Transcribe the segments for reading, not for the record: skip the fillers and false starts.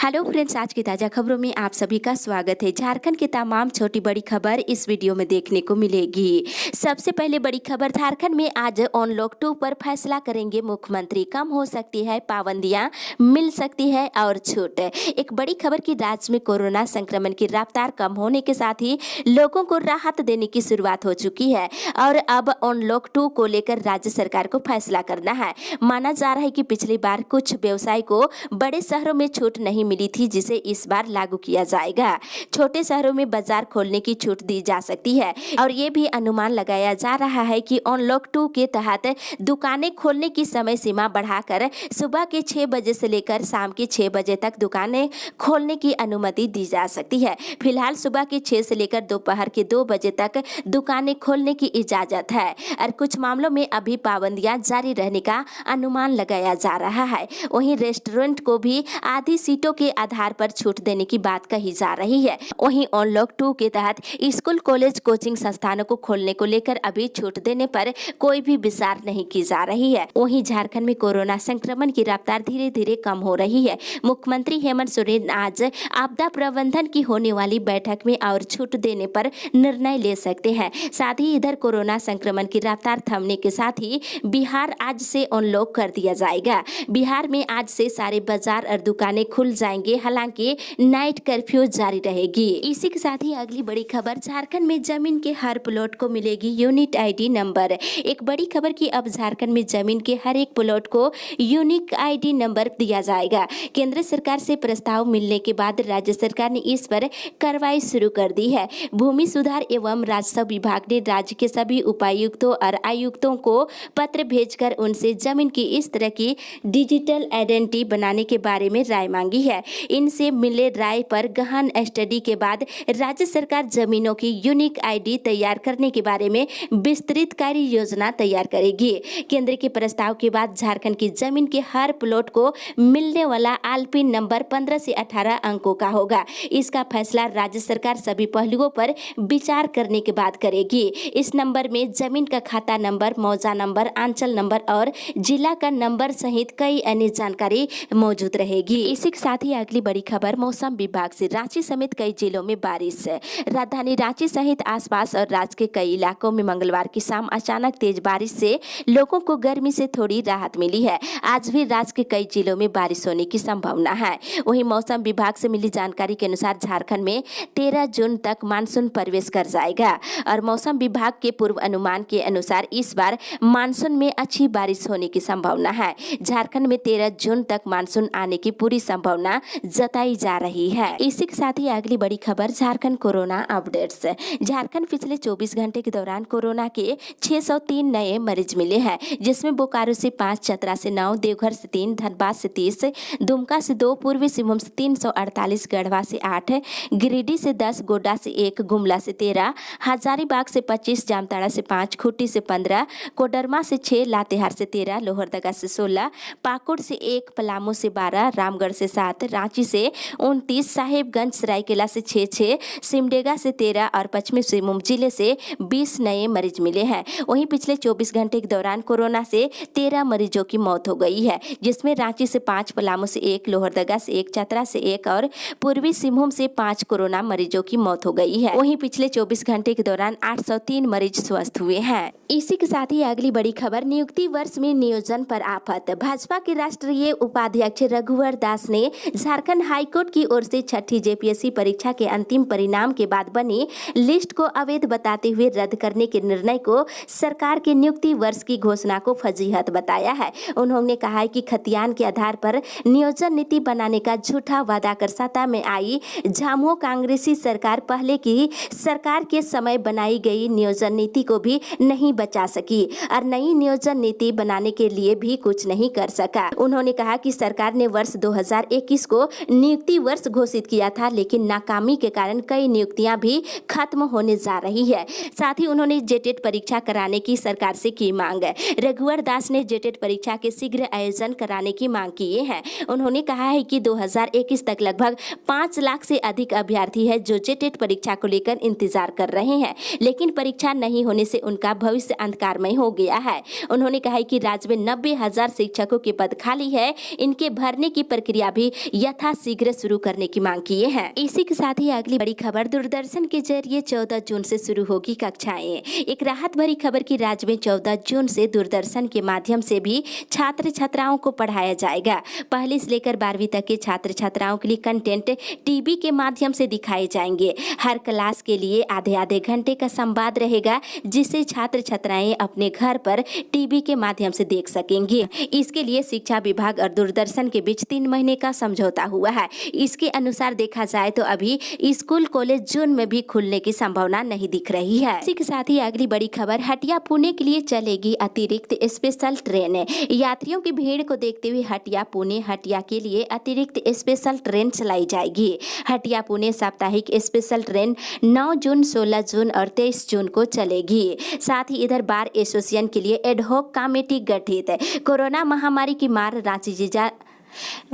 Hello friends, आज की ताज़ा खबरों में आप सभी का स्वागत है। झारखंड की तमाम छोटी बड़ी खबर इस वीडियो में देखने को मिलेगी। सबसे पहले बड़ी खबर, झारखंड में आज अनलॉक 2 पर फैसला करेंगे मुख्यमंत्री। कम हो सकती है पाबंदियां, मिल सकती है और छूट। एक बड़ी खबर की राज्य में कोरोना संक्रमण की रफ्तार कम होने के साथ ही लोगों को राहत देने की शुरुआत हो चुकी है और अब अनलॉक 2 को लेकर राज्य सरकार को फैसला करना है। माना जा रहा है कि पिछली बार कुछ व्यवसाय को बड़े शहरों में छूट नहीं मिली थी, जिसे इस बार लागू किया जाएगा। छोटे शहरों में बाजार खोलने की छूट दी जा सकती है और ये भी अनुमान लगाया जा रहा है कि अनलॉक 2 के तहत दुकानें खोलने की समय सीमा बढ़ाकर सुबह के 6 बजे से लेकर शाम के 6 बजे तक दुकानें खोलने की अनुमति दी जा सकती है। फिलहाल सुबह के 6 से लेकर दोपहर के 2 बजे तक दुकानें खोलने की इजाजत है और कुछ मामलों में अभी पाबंदियां जारी रहने का अनुमान लगाया जा रहा है। वहीं रेस्टोरेंट को भी आधी सीटों के आधार पर छूट देने की बात कही जा रही है। वहीं अनलॉक 2 के तहत स्कूल, कॉलेज, कोचिंग संस्थानों को खोलने को लेकर अभी छूट देने पर कोई भी विचार नहीं की जा रही है। वहीं झारखंड में कोरोना संक्रमण की रफ्तार धीरे धीरे कम हो रही है। मुख्यमंत्री हेमंत सोरेन आज आपदा प्रबंधन की होने वाली बैठक में और छूट देने पर निर्णय ले सकते हैं। साथ ही इधर कोरोना संक्रमण की रफ्तार थमने के साथ ही बिहार आज से अनलॉक कर दिया जाएगा। बिहार में आज से सारे बाजार और दुकानें खुल जाएंगे, हालांकि नाइट कर्फ्यू जारी रहेगी। इसी के साथ ही अगली बड़ी खबर, झारखंड में जमीन के हर प्लॉट को मिलेगी यूनिक आईडी नंबर। एक बड़ी खबर की अब झारखंड में जमीन के हर एक प्लॉट को यूनिक आईडी नंबर दिया जाएगा। केंद्र सरकार से प्रस्ताव मिलने के बाद राज्य सरकार ने इस पर कार्रवाई शुरू कर दी है। भूमि सुधार एवं राजस्व विभाग ने राज्य के सभी उपायुक्तों और आयुक्तों को पत्र भेजकर उनसे जमीन की इस तरह की डिजिटल आइडेंटिटी बनाने के बारे में राय मांगी है। इनसे मिले राय पर गहन स्टडी के बाद राज्य सरकार जमीनों की यूनिक आईडी तैयार करने के बारे में विस्तृत कार्य योजना तैयार करेगी। केंद्र के प्रस्ताव के बाद झारखंड की जमीन के हर प्लॉट को मिलने वाला आलपी नंबर 15 से 18 अंकों का होगा। इसका फैसला राज्य सरकार सभी पहलुओं पर विचार करने के बाद करेगी। इस नंबर में जमीन का खाता नंबर, मौजा नंबर, आंचल नंबर और जिला का नंबर सहित कई अन्य जानकारी मौजूद रहेगी। इसी के साथ ही अगली बड़ी खबर, मौसम विभाग से रांची समेत कई जिलों में बारिश। राजधानी रांची सहित आसपास और राज्य के कई इलाकों में मंगलवार की शाम अचानक तेज बारिश से लोगों को गर्मी से थोड़ी राहत मिली है। आज भी राज्य के कई जिलों में बारिश होने की संभावना है। वहीं मौसम विभाग से मिली जानकारी के अनुसार झारखंड में 13 जून तक मानसून प्रवेश कर जाएगा और मौसम विभाग के पूर्व अनुमान के अनुसार इस बार मानसून में अच्छी बारिश होने की संभावना है। झारखंड में 13 जून तक मानसून आने की पूरी संभावना जताई जा रही है। इसी के साथ ही अगली बड़ी खबर, झारखंड कोरोना अपडेट्स। झारखंड पिछले 24 घंटे के दौरान कोरोना के 603 नए मरीज मिले हैं, जिसमें बोकारो से 5, चतरा से 9, देवघर से 3, धनबाद से 30, दुमका से 2, पूर्वी सिंहभूम से 348, गढ़वा से 8, गिरिडीह से 10, गोड्डा से 1, गुमला से 13, हजारीबाग से 25, जामताड़ा से 5, खूंटी से 15, कोडरमा से 6, लातेहार से 13, लोहरदगा से 16, पाकुड़ से 1, पलामू से 12, रामगढ़ से 7, रांची से 29, साहेबगंज सरायकेला से 6, सिमडेगा से 13 और पश्चिमी सिंहभूम जिले से 20 नए मरीज मिले हैं। वहीं पिछले 24 घंटे के दौरान कोरोना से 13 मरीजों की मौत हो गई है, जिसमें रांची से 5, पलामू से 1, लोहरदगा से 1, चतरा से 1 और पूर्वी सिंहभूम से 5 कोरोना मरीजों की मौत हो गई है। वहीं पिछले 24 घंटे के दौरान 803 मरीज स्वस्थ हुए हैं। इसी के साथ ही अगली बड़ी खबर, नियुक्ति वर्ष में नियोजन पर आफत। भाजपा के राष्ट्रीय उपाध्यक्ष रघुवर दास ने झारखंड हाईकोर्ट की ओर से छठी जेपीएससी परीक्षा के अंतिम परिणाम के बाद बनी लिस्ट को अवैध बताते हुए रद्द करने के निर्णय को सरकार के नियुक्ति वर्ष की घोषणा को फजीहत बताया है। उन्होंने कहा है कि खतियान के आधार पर नियोजन नीति बनाने का झूठा वादा कर सत्ता में आई झामुमो कांग्रेसी सरकार पहले की सरकार के समय बनाई गई नियोजन नीति को भी नहीं बचा सकी और नई नियोजन नीति बनाने के लिए भी कुछ नहीं कर सका। उन्होंने कहा कि सरकार ने वर्ष 2021 को नियुक्ति वर्ष घोषित किया था, लेकिन नाकामी के कारण कई नियुक्तियां भी खत्म होने जा रही है। साथ ही उन्होंने जेटेट परीक्षा कराने की सरकार से की मांग। रघुवर दास ने जेटेट परीक्षा के शीघ्र आयोजन कराने की मांग की है। उन्होंने कहा है कि 2021 तक लगभग 5 लाख से अधिक अभ्यर्थी है जो जेटेट परीक्षा को लेकर इंतजार कर रहे हैं, लेकिन परीक्षा नहीं होने से उनका भविष्य अंधकारमय हो गया है। उन्होंने कहा कि राज्य में 90,000 शिक्षकों के पद खाली है, इनके भरने की प्रक्रिया भी यथाशीघ्र शुरू करने की मांग किए हैं। इसी के साथ ही अगली बड़ी खबर, दूरदर्शन के जरिए 14 जून से शुरू होगी कक्षाएं। एक राहत भरी खबर की राज्य में 14 जून से दूरदर्शन के माध्यम से भी छात्र छात्राओं को पढ़ाया जाएगा। पहली से लेकर 12वीं तक के छात्र छात्राओं के लिए कंटेंट टीवी के माध्यम से दिखाए जाएंगे। हर क्लास के लिए आधे आधे घंटे का संवाद रहेगा, जिसे छात्र छात्राएं अपने घर पर टीवी के माध्यम से देख सकेंगे। इसके लिए शिक्षा विभाग और दूरदर्शन के बीच 3 महीने का समझौता हुआ है। इसके अनुसार देखा जाए तो अभी स्कूल कॉलेज जून में भी खुलने की संभावना नहीं दिख रही है। इसी के साथ ही अगली बड़ी खबर, हटिया पुणे के लिए चलेगी अतिरिक्त स्पेशल ट्रेन। यात्रियों की भीड़ को देखते हुए हटिया पुणे हटिया के लिए अतिरिक्त स्पेशल ट्रेन चलाई जाएगी। हटिया पुणे साप्ताहिक स्पेशल ट्रेन 9 जून, 16 जून और 23 जून को चलेगी। साथ ही इधर बार एसोसिएशन के लिए एडहॉक कमेटी गठित। कोरोना महामारी की मार रांची जिला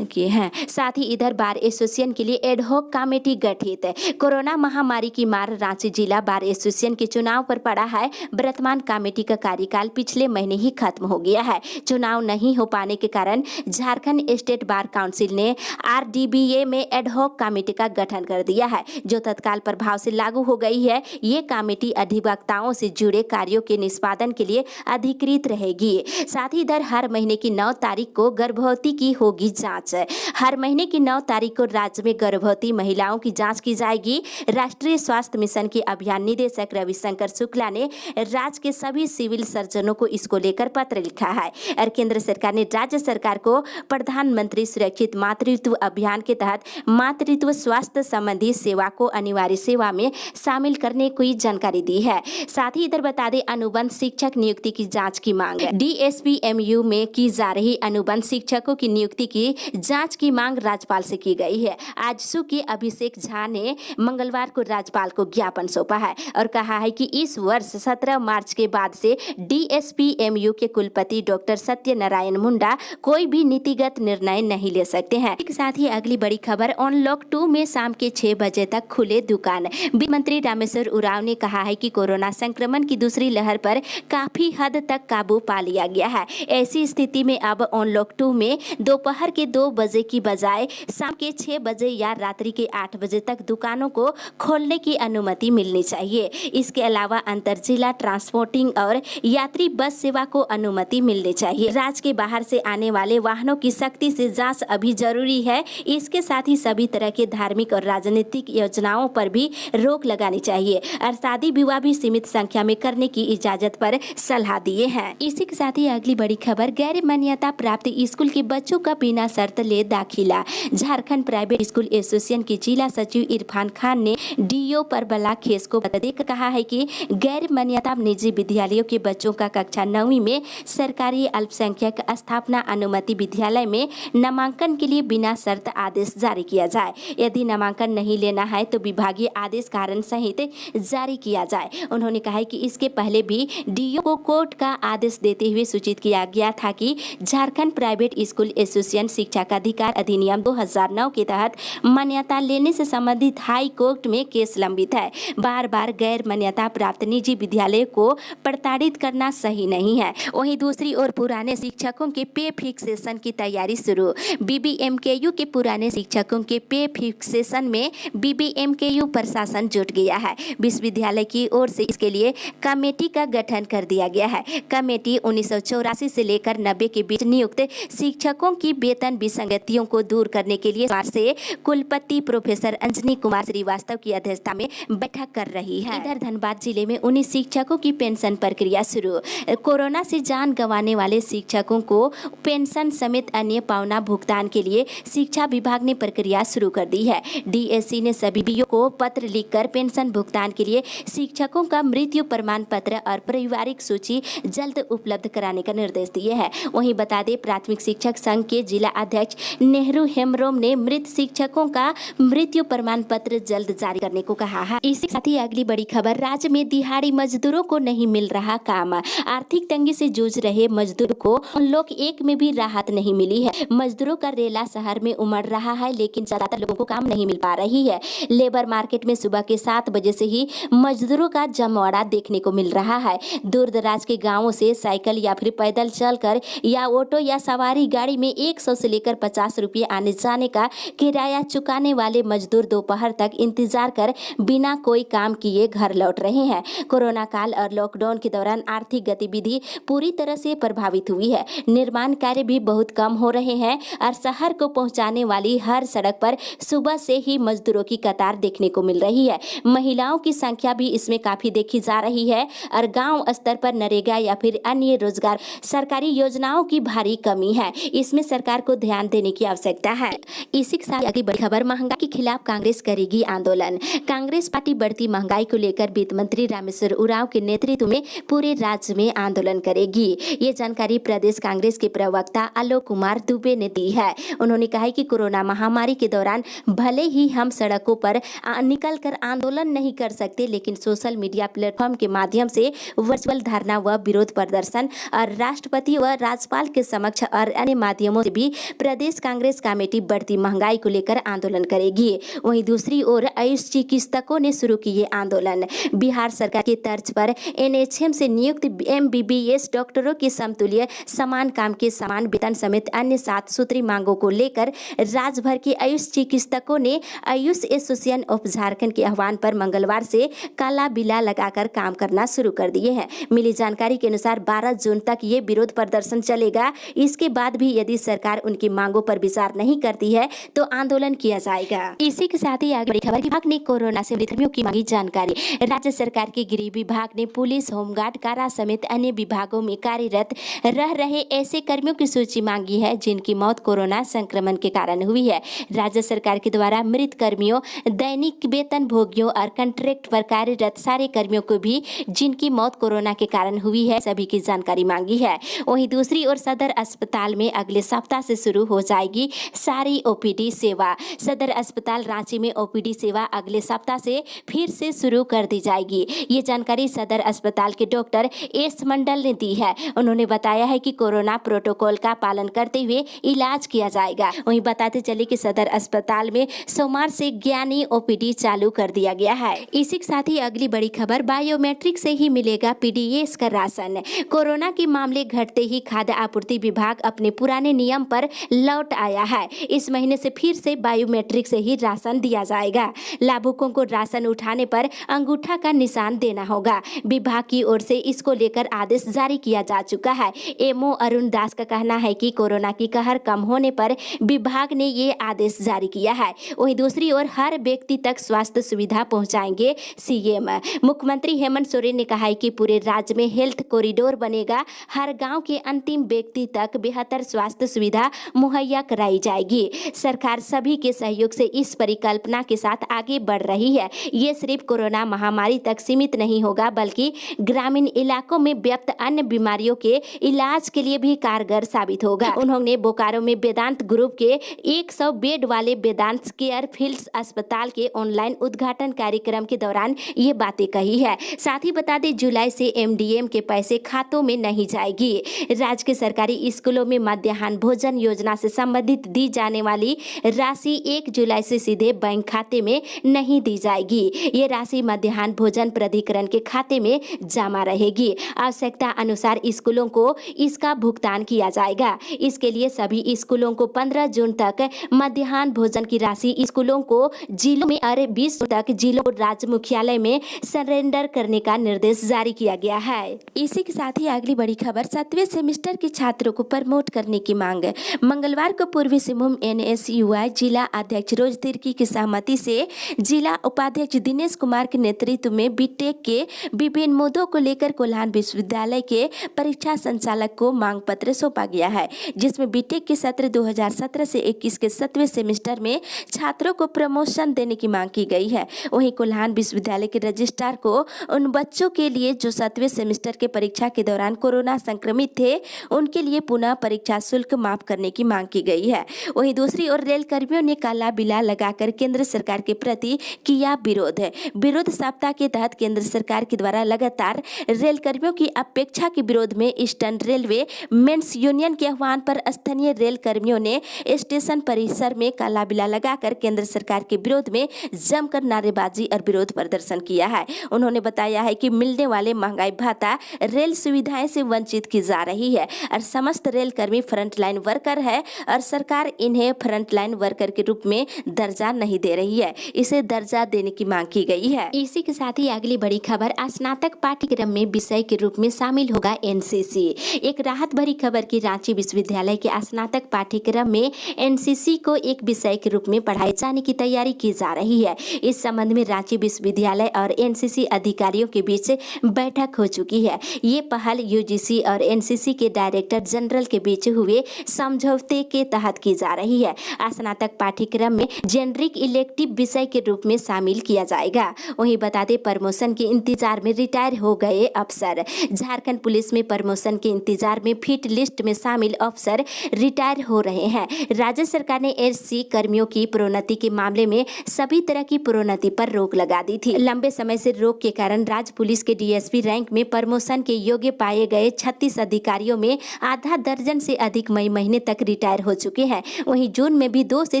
की है। साथ ही इधर बार एसोसिएशन के लिए एडहॉक कमेटी गठित है। कोरोना महामारी की मार रांची जिला बार एसोसिएशन के चुनाव पर पड़ा है। वर्तमान कमेटी का कार्यकाल पिछले महीने ही खत्म हो गया है। चुनाव नहीं हो पाने के कारण झारखंड स्टेट बार काउंसिल ने आरडीबीए में एडहॉक कमेटी का गठन कर दिया है, जो तत्काल प्रभाव से लागू हो गई है। ये कमेटी अधिवक्ताओं से जुड़े कार्यों के निष्पादन के लिए अधिकृत रहेगी। साथ ही इधर हर महीने की 9 तारीख को गर्भवती की होगी जांच। हर महीने की 9 तारीख को राज्य में गर्भवती महिलाओं की जांच की जाएगी। राष्ट्रीय स्वास्थ्य मिशन के अभियान निदेशक रविशंकर शुक्ला ने राज्य के सभी सिविल सर्जनों को इसको लेकर पत्र लिखा है और केंद्र सरकार ने राज्य सरकार को प्रधानमंत्री सुरक्षित मातृत्व अभियान के तहत मातृत्व स्वास्थ्य संबंधी सेवा को अनिवार्य सेवा में शामिल करने की जानकारी दी है। साथ ही इधर बता दें, अनुबंध शिक्षक नियुक्ति की जाँच की मांग। DSPMU में की जा रही अनुबंध शिक्षकों की नियुक्ति की जांच की मांग राज्यपाल से की गई है। आजसू के अभिषेक झा ने मंगलवार को राज्यपाल को ज्ञापन सौंपा है और कहा है कि इस वर्ष 17 मार्च के बाद से DSPMU के कुलपति डॉक्टर सत्यनारायण मुंडा कोई भी नीतिगत निर्णय नहीं ले सकते हैं। इसके साथ ही अगली बड़ी खबर, अनलॉक 2 में शाम के 6 बजे तक खुले दुकान। वित्त मंत्री रामेश्वर उरांव ने कहा है कि कोरोना संक्रमण की दूसरी लहर पर काफी हद तक काबू पा लिया गया है। ऐसी स्थिति में अब अनलॉक 2 में दोपहर के 2 बजे की बजाय शाम के 6 बजे या रात्रि के 8 बजे तक दुकानों को खोलने की अनुमति मिलनी चाहिए। इसके अलावा अंतर जिला ट्रांसपोर्टिंग और यात्री बस सेवा को अनुमति मिलनी चाहिए। राज्य के बाहर से आने वाले वाहनों की सख्ती से जांच अभी जरूरी है। इसके साथ ही सभी तरह के धार्मिक और राजनीतिक योजनाओं पर भी रोक लगानी चाहिए और शादी विवाह भी सीमित संख्या में करने की इजाजत पर सलाह दिए हैं। इसी के साथ ही अगली बड़ी खबर, गैर मान्यता प्राप्त स्कूल के बच्चों का बिना शर्त ले दाखिला। झारखंड प्राइवेट स्कूल एसोसिएशन के जिला सचिव इरफान खान ने डीओ पर बला खेस को पत्र देकर कहा है कि गैर मान्यता निजी विद्यालयों के बच्चों का कक्षा 9वीं में सरकारी अल्पसंख्यक स्थापना अनुमति विद्यालय में नामांकन के लिए बिना शर्त आदेश जारी किया जाए। यदि नामांकन नहीं लेना है तो विभागीय आदेश कारण सहित जारी किया जाए। उन्होंने कहा है कि इसके पहले भी डीओ को कोर्ट का आदेश देते हुए सूचित किया गया था कि झारखंड प्राइवेट स्कूल एसोसिएशन शिक्षा का अधिकार अधिनियम 2009 के तहत मान्यता लेने से संबंधित हाई कोर्ट में केस लंबित है। बार बार गैर मान्यता प्राप्त निजी विद्यालय को प्रताड़ित करना सही नहीं है। वहीं दूसरी ओर पुराने शिक्षकों के पे फिक्सेशन की तैयारी शुरू। BBMKU के पुराने शिक्षकों के पे फिक्सेशन में BBMKU प्रशासन जुट गया है। विश्वविद्यालय की ओर से इसके लिए कमेटी का गठन कर दिया गया है। कमेटी 1984 से लेकर 90 के बीच नियुक्त शिक्षकों की वेतन विसंगतियों को दूर करने के लिए से कुलपति प्रोफेसर अंजनी कुमार श्रीवास्तव की अध्यक्षता में बैठक कर रही है। इधर धनबाद जिले में 19 शिक्षकों की पेंशन प्रक्रिया शुरू। कोरोना से जान गंवाने वाले शिक्षकों को पेंशन समेत अन्य पावना भुगतान के लिए शिक्षा विभाग ने प्रक्रिया शुरू कर दी है। DSC ने सभी बीओ को पत्र लिखकर पेंशन भुगतान के लिए शिक्षकों का मृत्यु प्रमाण पत्र और पारिवारिक सूची जल्द उपलब्ध कराने का निर्देश दिए हैं। वहीं बता दें, प्राथमिक शिक्षक संघ के जिला अध्यक्ष नेहरू हेम्ब्रोम ने मृत शिक्षकों का मृत्यु प्रमाण पत्र जल्द जारी करने को कहा है। इसी साथ ही अगली बड़ी खबर, राज्य में दिहाड़ी मजदूरों को नहीं मिल रहा काम। आर्थिक तंगी से जूझ रहे मजदूर को अनलॉक 1 में भी राहत नहीं मिली है। मजदूरों का रेला शहर में उमड़ रहा है, लेकिन ज्यादातर लोगों को काम नहीं मिल पा रही है। लेबर मार्केट में सुबह के 7 बजे से ही मजदूरों का जमवाड़ा देखने को मिल रहा है। दूर दराज के गाँवों से साइकिल या फिर पैदल चलकर या ऑटो या सवारी गाड़ी में एक 100 से लेकर 50 रुपये आने जाने का किराया चुकाने वाले मजदूर दोपहर तक इंतजार कर बिना कोई काम किए घर लौट रहे हैं। कोरोना काल और लॉकडाउन के दौरान आर्थिक गतिविधि पूरी तरह से प्रभावित हुई है। निर्माण कार्य भी बहुत कम हो रहे हैं और शहर को पहुंचाने वाली हर सड़क पर सुबह से ही मजदूरों की कतार देखने को मिल रही है। महिलाओं की संख्या भी इसमें काफी देखी जा रही है और गांव स्तर पर नरेगा या फिर अन्य रोजगार सरकारी योजनाओं की भारी कमी है। इसमें सरकार को ध्यान देने की आवश्यकता है। इसी के साथ अगली बड़ी खबर, महंगाई के खिलाफ कांग्रेस करेगी आंदोलन। कांग्रेस पार्टी बढ़ती महंगाई को लेकर वित्त मंत्री रामेश्वर उरांव के नेतृत्व में पूरे राज्य में आंदोलन करेगी। ये जानकारी प्रदेश कांग्रेस के प्रवक्ता आलोक कुमार दुबे ने दी है। उन्होंने कहा कि कोरोना महामारी के दौरान भले ही हम सड़कों पर निकल कर आंदोलन नहीं कर सकते, लेकिन सोशल मीडिया प्लेटफॉर्म के माध्यम से वर्चुअल धरना व विरोध प्रदर्शन और राष्ट्रपति व राज्यपाल के समक्ष और अन्य माध्यमों से भी प्रदेश कांग्रेस कमेटी बढ़ती महंगाई को लेकर आंदोलन करेगी। वहीं दूसरी ओर आयुष चिकित्सकों ने शुरू किए आंदोलन। बिहार सरकार की तर्ज पर एनएचएम से नियुक्त एमबीबीएस डॉक्टरों के समतुल्य समान काम के समान वेतन समेत अन्य 7 सूत्री मांगों को लेकर राज्य भर के आयुष चिकित्सकों ने आयुष एसोसिएशन ऑफ झारखंड के आह्वान पर मंगलवार से काला बिला लगाकर काम करना शुरू कर दिए हैं। मिली जानकारी के अनुसार 12 जून तक ये विरोध प्रदर्शन चलेगा। इसके बाद भी यदि सरकार उनकी मांगों पर विचार नहीं करती है तो आंदोलन किया जाएगा। इसी के साथ ही आगे बड़ी खबर, विभाग ने कोरोना से मृत कर्मियों की मांगी जानकारी। राज्य सरकार के गृह विभाग ने पुलिस, होमगार्ड, कारा समेत अन्य विभागों में कार्यरत रह रहे ऐसे कर्मियों की सूची मांगी है जिनकी मौत कोरोना संक्रमण के कारण हुई है। राज्य सरकार के द्वारा मृत कर्मियों, दैनिक वेतन भोगियों और कॉन्ट्रैक्ट पर कार्यरत सारे कर्मियों को भी जिनकी मौत कोरोना के कारण हुई है सभी की जानकारी मांगी है। वहीं दूसरी ओर सदर अस्पताल में अगले सप्ताह से शुरू हो जाएगी सारी ओपीडी सेवा। सदर अस्पताल रांची में ओपीडी सेवा अगले सप्ताह से फिर से शुरू कर दी जाएगी। ये जानकारी सदर अस्पताल के डॉक्टर एस मंडल ने दी है। उन्होंने बताया है कि कोरोना प्रोटोकॉल का पालन करते हुए इलाज किया जाएगा। वहीं बताते चले कि सदर अस्पताल में सोमवार से ज्ञानी ओपीडी चालू कर दिया गया है। इसी के साथ ही अगली बड़ी खबर, बायोमेट्रिक से ही मिलेगा पीडीएस का राशन। कोरोना के मामले घटते ही खाद्य आपूर्ति विभाग अपने पुराने नियम पर लौट आया है। इस महीने से फिर से बायोमेट्रिक से ही राशन दिया जाएगा। लाभुकों को राशन उठाने पर अंगूठा का निशान देना होगा। विभाग की ओर से इसको लेकर आदेश जारी किया जा चुका है। एमओ अरुण दास का कहना है कि कोरोना की कहर कम होने पर विभाग ने ये आदेश जारी किया है। वहीं दूसरी ओर हर व्यक्ति तक स्वास्थ्य सुविधा पहुंचाएंगे सीएम। मुख्यमंत्री हेमंत सोरेन ने कहा है कि पूरे राज्य में हेल्थ कॉरिडोर बनेगा। हर गांव के अंतिम व्यक्ति तक बेहतर स्वास्थ्य सुविधा मुहैया कराई जाएगी। सरकार सभी के सहयोग से इस परिकल्पना के साथ आगे बढ़ रही है। ये सिर्फ कोरोना महामारी तक सीमित नहीं होगा बल्कि ग्रामीण इलाकों में व्याप्त अन्य बीमारियों के इलाज के लिए भी कारगर साबित होगा। उन्होंने बोकारो में वेदांत ग्रुप के 100 बेड वाले वेदांत केयर फील्ड्स अस्पताल के ऑनलाइन उद्घाटन कार्यक्रम के दौरान ये बातें कही है। साथ ही बता दें, जुलाई से एमडीएम के पैसे खातों में नहीं जाएगी। राज्य के सरकारी स्कूलों में मध्याह्न भोजन योजना से संबंधित दी जाने वाली राशि 1 जुलाई से सीधे बैंक खाते में नहीं दी जाएगी। ये राशि मध्याह्न भोजन प्राधिकरण के खाते में जमा रहेगी। आवश्यकता अनुसार स्कूलों को इसका भुगतान किया जाएगा। इसके लिए सभी स्कूलों को 15 जून तक मध्याह्न भोजन की राशि स्कूलों को जिलों में और 20 जून तक जिलों को राज्य मुख्यालय में सरेंडर करने का निर्देश जारी किया गया है। इसी के साथ ही अगली बड़ी खबर, 7वें सेमेस्टर के छात्रों को प्रमोट करने की मांग। मंगलवार को पूर्वी सिंहभूम एनएसयूआई जिला अध्यक्ष रोज तिर्की की सहमति से जिला उपाध्यक्ष दिनेश कुमार के नेतृत्व में बीटेक के विभिन्न मुद्दों को लेकर कोल्हान विश्वविद्यालय के परीक्षा संचालक को मांग पत्र सौंपा गया है, जिसमें बीटेक के सत्र 2017 से 21 के 7वें सेमेस्टर में छात्रों को प्रमोशन देने की मांग की गई है। वहीं कोल्हान विश्वविद्यालय के रजिस्ट्रार को उन बच्चों के लिए जो 7वें सेमेस्टर के परीक्षा के दौरान कोरोना संक्रमित थे उनके लिए पुनः परीक्षा शुल्क माफ करने की मांग की गई है। वहीं दूसरी ओर रेल कर्मियों ने काला बिला लगाकर केंद्र सरकार के प्रति किया विरोध सप्ताह के तहत केंद्र सरकार के द्वारा लगातार रेल कर्मियों की अपेक्षा के विरोध में ईस्टर्न रेलवे मेंस यूनियन के आह्वान पर स्थानीय रेल कर्मियों ने स्टेशन परिसर में काला बिला लगाकर केंद्र सरकार के विरोध में जमकर नारेबाजी और विरोध प्रदर्शन किया है। उन्होंने बताया है कि मिलने वाले महंगाई भत्ता रेल सुविधाएं से वंचित की जा रही है और समस्त रेल कर्मी फ्रंटलाइन वर्क वर्कर है और सरकार इन्हें फ्रंटलाइन वर्कर के रूप में दर्जा नहीं दे रही है। इसे दर्जा देने की मांग की गई है। इसी के साथ ही अगली बड़ी खबर, स्नातक पाठ्यक्रम में विषय के रूप में शामिल होगा एनसीसी। एक राहत भरी खबर की रांची विश्वविद्यालय के स्नातक पाठ्यक्रम में एनसीसी को एक विषय के रूप में पढ़ाए जाने की तैयारी की जा रही है। इस संबंध में रांची विश्वविद्यालय और एनसीसी अधिकारियों के बीच बैठक हो चुकी है। ये पहल यूजीसी और एनसीसी के डायरेक्टर जनरल के बीच हुए समझौते के तहत की जा रही है। स्नातक पाठ्यक्रम में जेनरिक इलेक्टिव विषय के रूप में शामिल किया जाएगा। वहीं बता दें, प्रमोशन के इंतजार में रिटायर हो गए अफसर। झारखंड पुलिस में प्रमोशन के इंतजार में फिट लिस्ट में शामिल अफसर रिटायर हो रहे हैं। राज्य सरकार ने एससी कर्मियों की प्रोन्नति के मामले में सभी तरह की प्रोन्नति पर रोक लगा दी थी। लंबे समय से रोक के कारण राज्य पुलिस के डीएसपी रैंक में प्रमोशन के योग्य पाए गए 36 अधिकारियों में आधा दर्जन से अधिक मई महीने तक रिटायर हो चुके हैं। वहीं जून में भी 2 से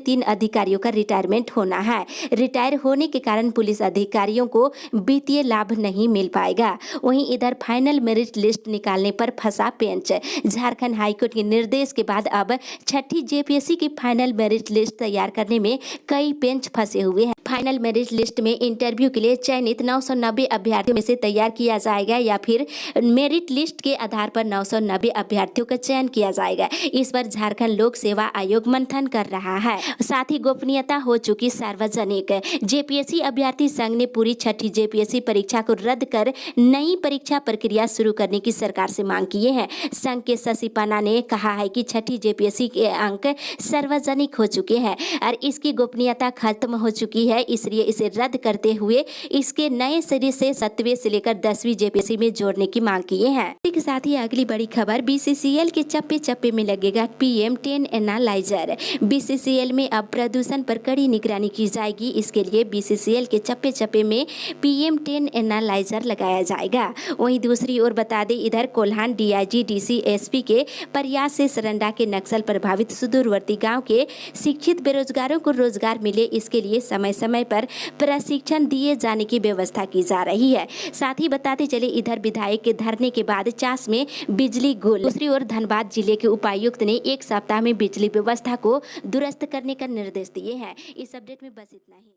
3 अधिकारियों का रिटायरमेंट होना है। रिटायर होने के कारण पुलिस अधिकारियों को वित्तीय लाभ नहीं मिल पाएगा। वहीं इधर फाइनल मेरिट लिस्ट निकालने पर फंसा बेंच। झारखंड हाईकोर्ट के निर्देश के बाद अब छठी जेपीएससी की फाइनल मेरिट लिस्ट तैयार करने में कई बेंच फंसे हुए हैं। फाइनल मेरिट लिस्ट में इंटरव्यू के लिए चयनित 990 अभ्यर्थियों में से तैयार किया जाएगा या फिर मेरिट लिस्ट के आधार पर 990 अभ्यर्थियों का चयन किया जाएगा। इस पर झारखंड लोक सेवा आयोग मंथन कर रहा है। साथ ही गोपनीयता हो चुकी सार्वजनिक। जेपीएससी अभ्यर्थी संघ ने पूरी छठी जेपीएससी परीक्षा को रद्द कर नई परीक्षा प्रक्रिया शुरू करने की सरकार से मांग की है। संघ के शशि पाना ने कहा है कि छठी जेपीएससी के अंक सार्वजनिक हो चुके हैं और इसकी गोपनीयता खत्म हो चुकी है, इसलिए इसे रद्द करते हुए इसके नए सिरे से 7वीं से लेकर 10वीं जेपीएससी में जोड़ने की मांग की है। इसी के साथ ही अगली बड़ी खबर, बीसीसीएल के चप्पे चप्पे में लगेगा PM10 एनालाइजर। बीसीसीएल में अब प्रदूषण पर कड़ी निगरानी की जाएगी। इसके लिए बीसीसीएल के चप्पे चप्पे में PM10 एनालाइजर लगाया जाएगा। वहीं दूसरी ओर बता दें, इधर कोल्हान डीआईजी डीसी एसपी के प्रयास से सरंडा के नक्सल प्रभावित सुदूरवर्ती गांव के शिक्षित बेरोजगारों को रोजगार मिले, इसके लिए समय समय पर प्रशिक्षण दिए जाने की व्यवस्था की जा रही है। साथ ही बताते चले, इधर विधायक के धरने के बाद चास में बिजली गुल। दूसरी ओर धनबाद जिले के उपायुक्त ने 1 सप्ताह में बिजली व्यवस्था को दुरुस्त करने का निर्देश दिए हैं। इस अपडेट में बस इतना ही।